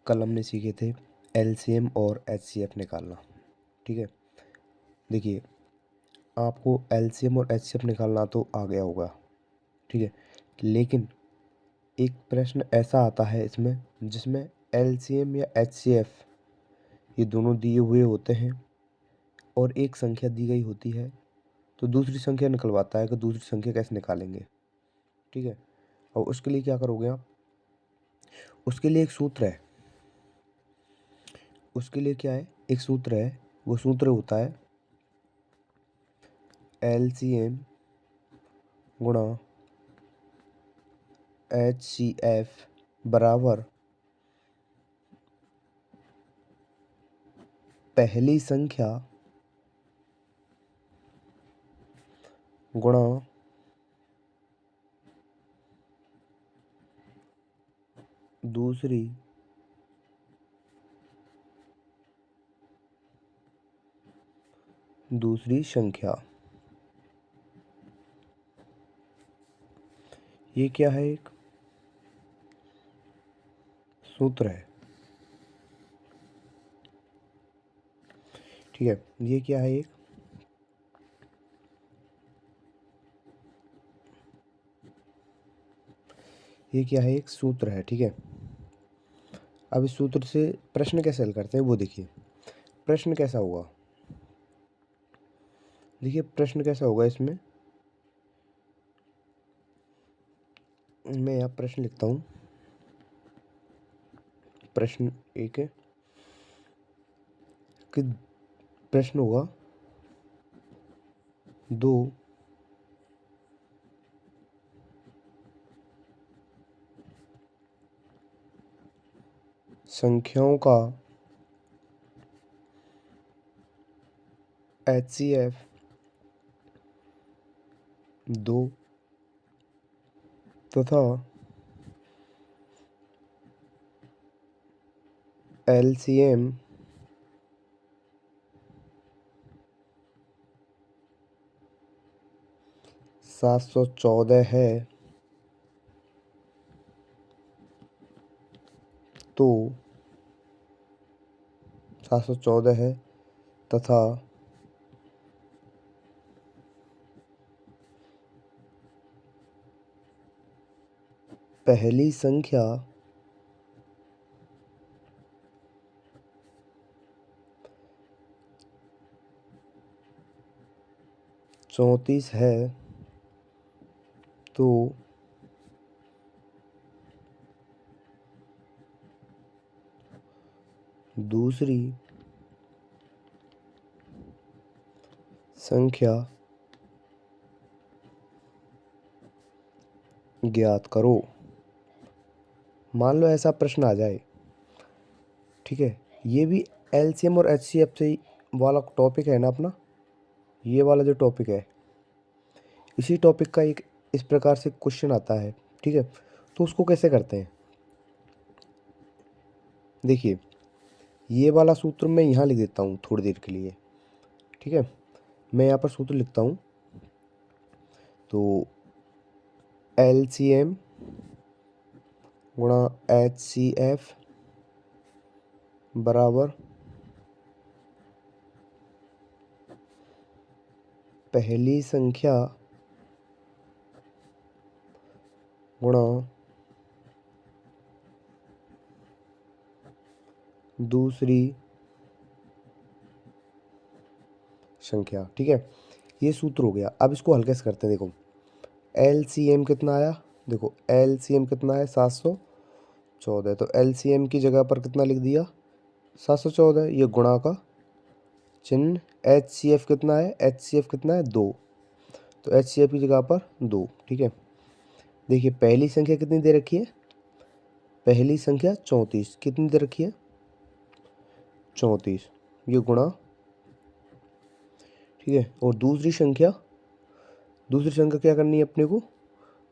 कल हमने सीखे थे एलसीएम और एचसीएफ निकालना। ठीक है, देखिए आपको एलसीएम और एचसीएफ निकालना तो आ गया होगा। ठीक है, लेकिन एक प्रश्न ऐसा आता है इसमें जिसमें एलसीएम या एचसीएफ ये दोनों दिए हुए होते हैं और एक संख्या दी गई होती है, तो दूसरी संख्या निकलवाता है कि दूसरी संख्या कैसे निकालेंगे। ठीक है, और उसके लिए क्या करोगे आप, उसके लिए एक सूत्र है। उसके लिए क्या है, एक सूत्र है। वो सूत्र होता है एलसीएम गुणा एचसीएफ बराबर पहली संख्या गुणा दूसरी संख्या। ये क्या है, एक सूत्र है। ठीक है, ये क्या है, एक सूत्र है। ठीक है, अब इस सूत्र से प्रश्न कैसे हल करते हैं वो देखिए। प्रश्न कैसा होगा, देखिए प्रश्न कैसा होगा इसमें। मैं यहाँ प्रश्न लिखता हूँ। प्रश्न एक है कि प्रश्न होगा दो संख्याओं का एचसीएफ 2 तथा एलसीएम 714 है, तो 714 है तथा पहली संख्या चौंतीस है, तो दूसरी संख्या ज्ञात करो। मान लो ऐसा प्रश्न आ जाए। ठीक है, ये भी एलसीएम और एचसीएफ से वाला टॉपिक है ना अपना, ये वाला जो टॉपिक है, इसी टॉपिक का एक इस प्रकार से क्वेश्चन आता है। ठीक है, तो उसको कैसे करते हैं, देखिए ये वाला सूत्र मैं यहाँ लिख देता हूँ थोड़ी देर के लिए। ठीक है, मैं यहाँ पर सूत्र लिखता हूँ। तो एलसीएम गुणा एचसीएफ बराबर पहली संख्या गुणा दूसरी संख्या। ठीक है, ये सूत्र हो गया। अब इसको हल कैसे करते हैं, देखो एलसीएम कितना आया, देखो एलसीएम कितना है 714, तो एलसीएम की जगह पर कितना लिख दिया 714, ये गुणा का चिन्ह। एचसीएफ कितना है, एचसीएफ कितना है 2, तो एचसीएफ की जगह पर 2। ठीक है, देखिए पहली संख्या कितनी दे रखी है, पहली संख्या 34, कितनी दे रखी है 34, ये गुणा। ठीक है, और दूसरी संख्या क्या करनी है अपने को,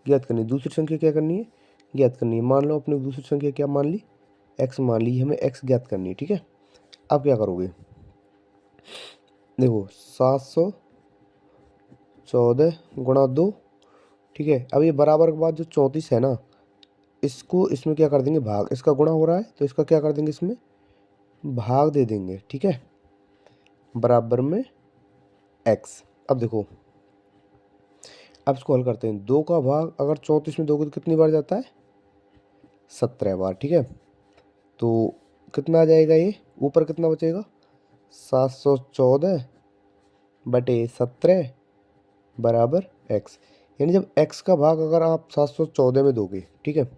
ज्ञात करनी है। दूसरी संख्या क्या करनी है, ज्ञात करनी है। मान लो अपने दूसरी संख्या क्या मान ली, x मान ली, हमें x ज्ञात करनी है। ठीक है, अब क्या करोगे, देखो 714 गुणा 2। ठीक है, अब ये बराबर के बाद जो 34 है ना, इसको इसमें क्या कर देंगे भाग, इसका गुणा हो रहा है तो इसका क्या कर देंगे इसमें भाग दे देंगे, ठीक है, बराबर में x। अब देखो, अब इसको हल करते हैं। 2 का भाग अगर 34 में दोगे तो कितनी बार जाता है 17 बार, ठीक है। तो कितना आ जाएगा, ये ऊपर कितना बचेगा 714 बटे 17 बराबर x। यानी जब x का भाग अगर आप 714 में दोगे, ठीक है,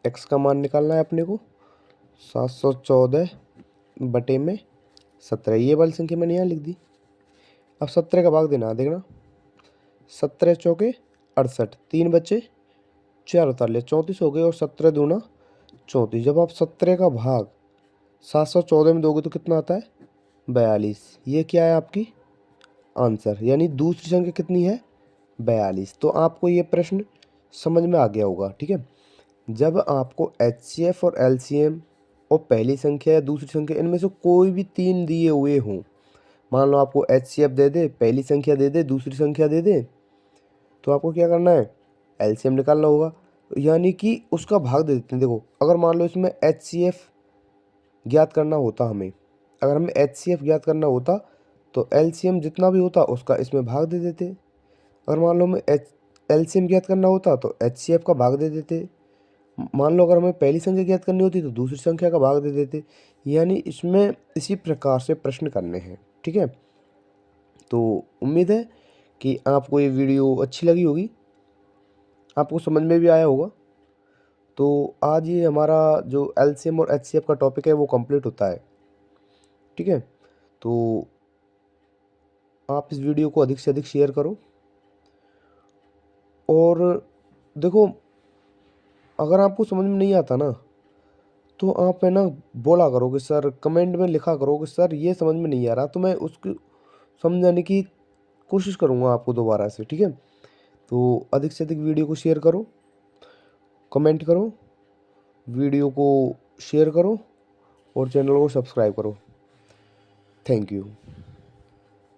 x का मान निकालना है अपने को 714 बटे में 17, ये वाली संख्या मैंने यहाँ लिख दी। अब 17 का भाग देना, देखना 17 चौके 68, 3 बच्चे 4 उतार ले 34 हो गए और 17 दूना 34। जब आप 17 का भाग 714 में दोगे तो कितना आता है 42। ये क्या है आपकी आंसर, यानी दूसरी संख्या कितनी है 42। तो आपको ये प्रश्न समझ में आ गया होगा, ठीक है। जब आपको HCF और LCM और पहली संख्या या दूसरी संख्या इनमें से कोई भी 3 दिए हुए हों, मान लो आपको HCF दे दे, पहली संख्या दे दे, दूसरी संख्या दे दे, तो आपको क्या करना है LCM निकालना होगा, यानी कि उसका भाग दे देते हैं। देखो अगर मान लो इसमें HCF ज्ञात करना होता, अगर हमें HCF ज्ञात करना होता तो LCM जितना भी होता उसका इसमें भाग दे देते। अगर मान लो हमें LCM ज्ञात करना होता तो HCF का भाग दे देते। मान लो अगर हमें पहली संख्या ज्ञात करनी होती तो दूसरी संख्या का भाग दे देते। यानी इसमें इसी प्रकार से प्रश्न करने हैं, ठीक है। तो उम्मीद है कि आपको ये वीडियो अच्छी लगी होगी, आपको समझ में भी आया होगा। तो आज ये हमारा जो LCM और HCF का टॉपिक है वो कंप्लीट होता है, ठीक है। तो आप इस वीडियो को अधिक से अधिक शेयर करो। और देखो अगर आपको समझ में नहीं आता ना तो आप है ना बोला करो कि सर, कमेंट में लिखा करो कि सर ये समझ में नहीं आ रहा, तो मैं उसको समझाने की कोशिश करूँगा आपको दोबारा से, ठीक है। तो अधिक से अधिक वीडियो को शेयर करो, कमेंट करो, वीडियो को शेयर करो और चैनल को सब्सक्राइब करो। Thank you.